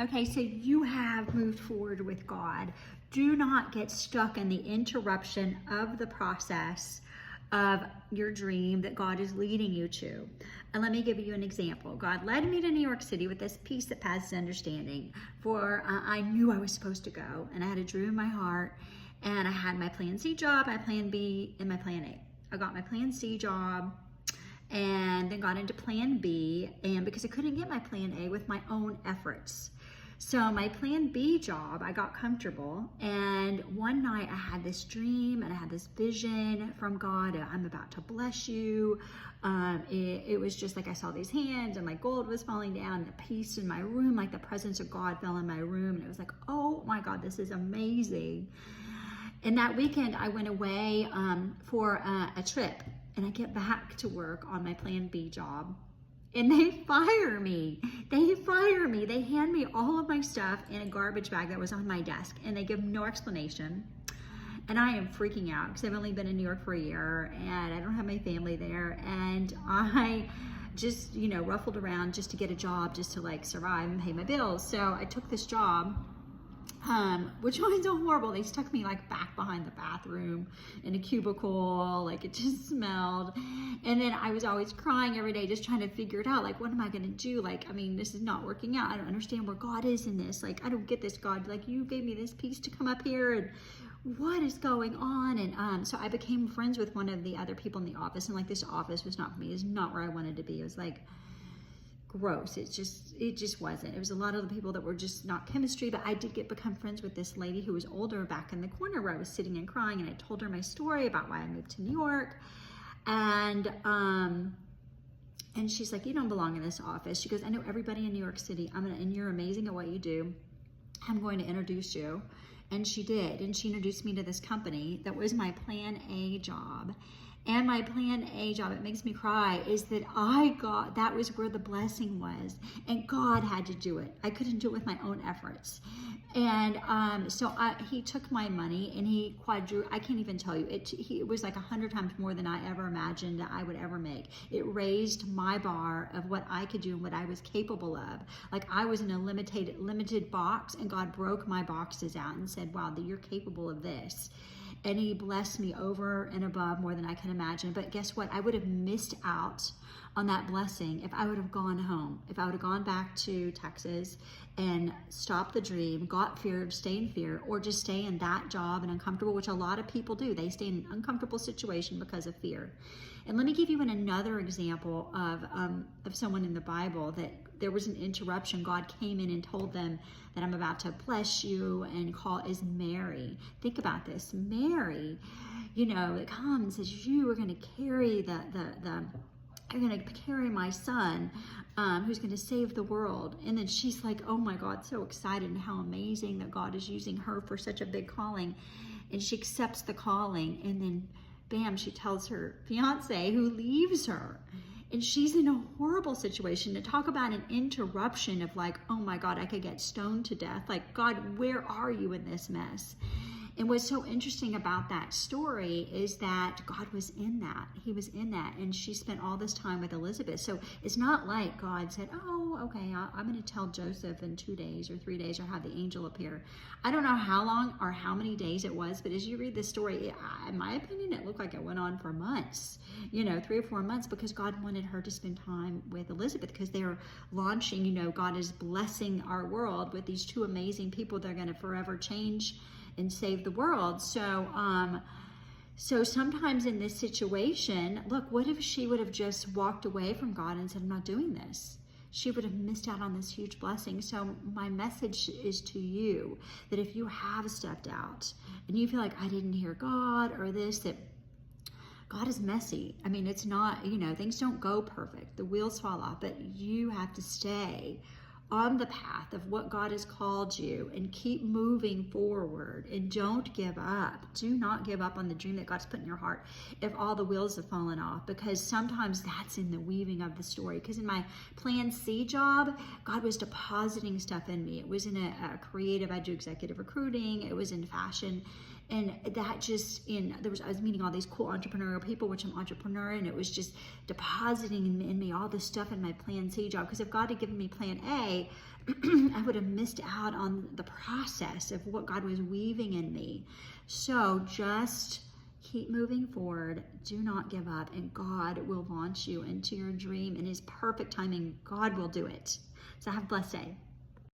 Okay, so you have moved forward with God. Do not get stuck in the interruption of the process of your dream that God is leading you to. And let me give you an example. God led me to New York City with this peace that passes understanding. For I knew I was supposed to go, and I had a dream in my heart, and I had my plan C job, my plan B, and my plan A. I got my plan C job, and then got into plan B, and because I couldn't get my plan A with my own efforts. So my plan B job, I got comfortable, and one night I had this dream and I had this vision from God. I'm about to bless you. It was just like I saw these hands and my gold was falling down, the peace in my room, like the presence of God fell in my room, and it was like, oh my God, this is amazing. And that weekend I went away for a trip, and I get back to work on my plan B job. And they fire me. They hand me all of my stuff in a garbage bag that was on my desk, and they give no explanation. And I am freaking out because I've only been in New York for a year, and I don't have my family there. And I just, ruffled around just to get a job, just to like survive and pay my bills. So I took this job, which was so horrible. They stuck me like back behind the bathroom in a cubicle, like it just smelled. And then I was always crying every day, just trying to figure it out. Like, what am I going to do? Like, I mean, this is not working out. I don't understand where God is in this. Like, I don't get this, God. Like, you gave me this peace to come up here, and what is going on? And so I became friends with one of the other people in the office, and like, this office was not for me. It's not where I wanted to be. It was like gross. It just wasn't. It was a lot of the people that were just not chemistry. But I did become friends with this lady who was older back in the corner where I was sitting and crying, and I told her my story about why I moved to New York. And she's like, you don't belong in this office. She goes, I know everybody in New York City. And you're amazing at what you do. I'm going to introduce you. And she did. And she introduced me to this company that was my plan A job. And my plan A job, it makes me cry, is that that was where the blessing was. And God had to do it. I couldn't do it with my own efforts. And so he took my money and he I can't even tell you, it was like 100 times more than I ever imagined that I would ever make. It raised my bar of what I could do and what I was capable of. Like, I was in a limited box, and God broke my boxes out and said, wow, you're capable of this. And he blessed me over and above more than I can imagine. But guess what? I would have missed out on that blessing if I would have gone home, if I would have gone back to Texas and stopped the dream, stay in fear, or just stay in that job and uncomfortable, which a lot of people do. They stay in an uncomfortable situation because of fear. And let me give you another example of someone in the Bible that there was an interruption. God came in and told them that I'm about to bless you, and is Mary. Think about this. Mary, it comes and says, you are going to carry you're going to carry my son, who's going to save the world. And then she's like, oh my God, so excited, and how amazing that God is using her for such a big calling. And she accepts the calling, and then bam, she tells her fiance, who leaves her. And she's in a horrible situation. To talk about an interruption of like, oh my God, I could get stoned to death. Like, God, where are you in this mess? And what's so interesting about that story is that God was in that. He was in that. And she spent all this time with Elizabeth. So it's not like God said, oh, okay, I'm going to tell Joseph in 2 days or 3 days, or have the angel appear. I don't know how long or how many days it was, but as you read this story, in my opinion, it looked like it went on for months, 3 or 4 months, because God wanted her to spend time with Elizabeth, because they're launching, God is blessing our world with these two amazing people that are going to forever change and save the world. So sometimes in this situation, look, what if she would have just walked away from God and said, I'm not doing this? She would have missed out on this huge blessing. So my message is to you, that if you have stepped out and you feel like, I didn't hear God, or that God is messy. I mean, it's not, things don't go perfect. The wheels fall off, but you have to stay on the path of what God has called you and keep moving forward, and don't give up. Do not give up on the dream that God's put in your heart if all the wheels have fallen off, because sometimes that's in the weaving of the story. Because in my plan C job, God was depositing stuff in me. It was in a creative, I do executive recruiting. It was in fashion. And that just, I was meeting all these cool entrepreneurial people, which I'm an entrepreneur, and it was just depositing in me all this stuff in my plan C job. Because if God had given me plan A, I would have missed out on the process of what God was weaving in me. So just keep moving forward. Do not give up, and God will launch you into your dream in His perfect timing. God will do it. So have a blessed day.